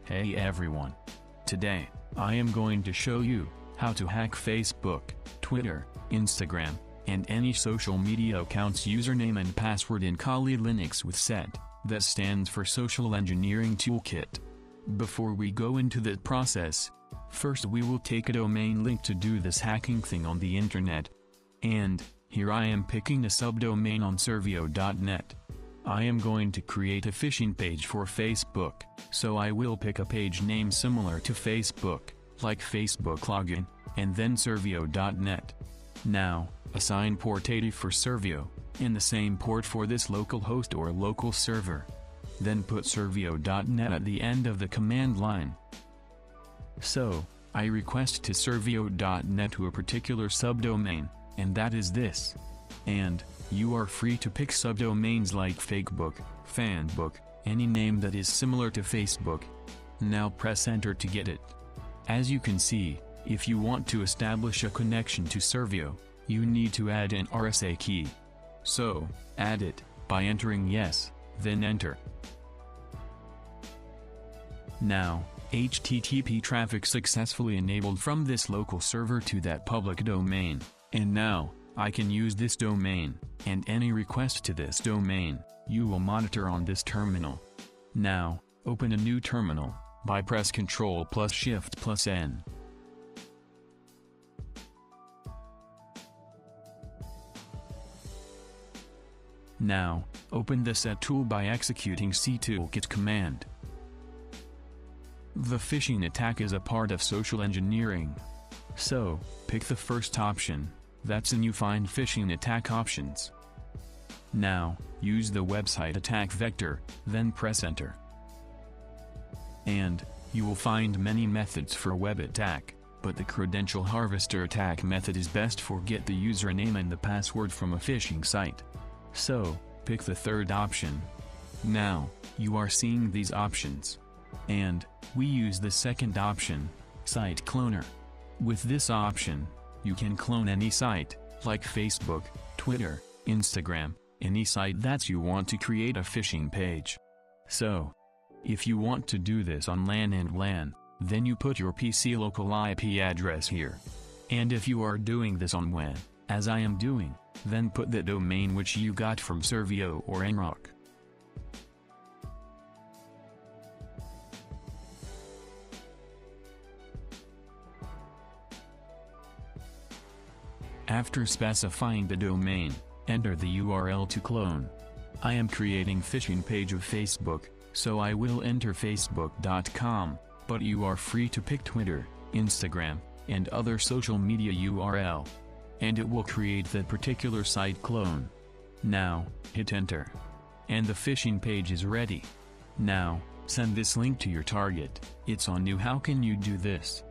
Hey everyone! Today, I am going to show you how to hack Facebook, Twitter, Instagram, and any social media account's username and password in Kali Linux with SET, that stands for Social Engineering Toolkit. Before we go into that process, first we will take a domain link to do this hacking thing on the internet. And, here I am picking a subdomain on Servio.net. I am going to create a phishing page for Facebook, so I will pick a page name similar to Facebook, like Facebook Login, and then Servio.net. Now, assign port 80 for Servio, and the same port for this local host or local server. Then put Servio.net at the end of the command line. So, I request to Servio.net to a particular subdomain, and that is this. And, you are free to pick subdomains like Fakebook, Fanbook, any name that is similar to Facebook. Now press enter to get it. As you can see, if you want to establish a connection to Servio, you need to add an RSA key. So, add it, by entering yes, then enter. Now, HTTP traffic successfully enabled from this local server to that public domain, and now, I can use this domain, and any request to this domain, you will monitor on this terminal. Now, open a new terminal, by press Ctrl plus Shift plus N. Now, open the SET tool by executing SEToolKit command. The phishing attack is a part of social engineering. So, pick the first option. That's when you find phishing attack options. Now, use the website attack vector, then press enter. And, you will find many methods for web attack, but the credential harvester attack method is best for get the username and the password from a phishing site. So, pick the third option. Now, you are seeing these options. And, we use the second option, site cloner. With this option, you can clone any site, like Facebook, Twitter, Instagram, any site that you want to create a phishing page. So, if you want to do this on LAN and LAN, then you put your PC local IP address here. And if you are doing this on WAN, as I am doing, then put the domain which you got from Servio or Nrock. After specifying the domain, enter the URL to clone. I am creating phishing page of Facebook, so I will enter facebook.com, but you are free to pick Twitter, Instagram, and other social media URL. And it will create that particular site clone. Now, hit enter. And the phishing page is ready. Now, send this link to your target. It's on you how can you do this.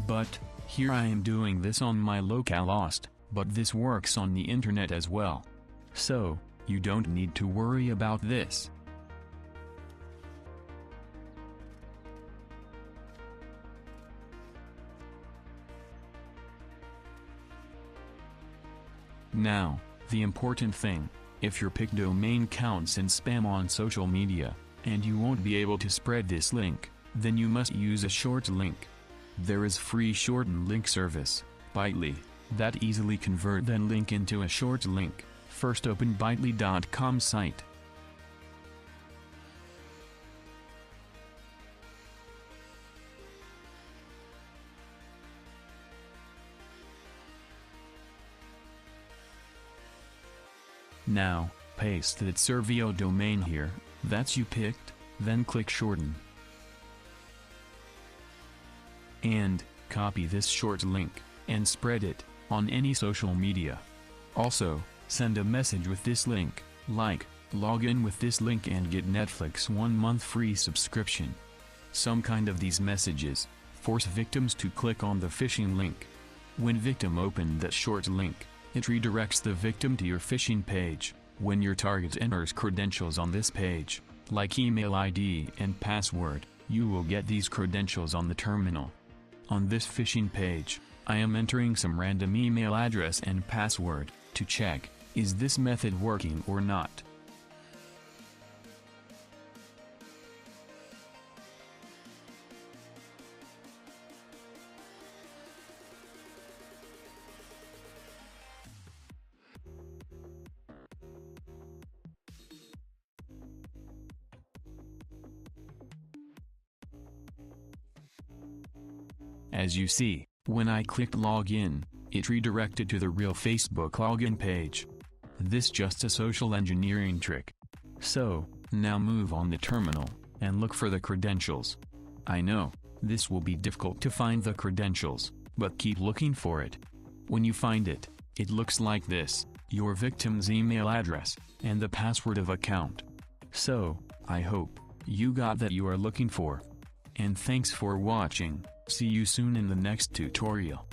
But, here I am doing this on my localhost. But this works on the internet as well. So, you don't need to worry about this. Now, the important thing, if your pick domain counts in spam on social media, and you won't be able to spread this link, then you must use a short link. There is free shortened link service, Bitly, that easily convert that link into a short link. First open bitly.com site. Now, paste that Servio domain here, that's you picked, then click shorten. And, copy this short link, and spread it on any social media. Also, send a message with this link, like, log in with this link and get Netflix 1 month free subscription. Some kind of these messages force victims to click on the phishing link. When victim open that short link, it redirects the victim to your phishing page. When your target enters credentials on this page, like email ID and password, you will get these credentials on the terminal. On this phishing page, I am entering some random email address and password, to check, is this method working or not. As you see, when I clicked login, it redirected to the real Facebook login page. This just a social engineering trick. So, now move on the terminal, and look for the credentials. I know, this will be difficult to find the credentials, but keep looking for it. When you find it, it looks like this, your victim's email address, and the password of account. So, I hope you got that you are looking for. And thanks for watching, see you soon in the next tutorial.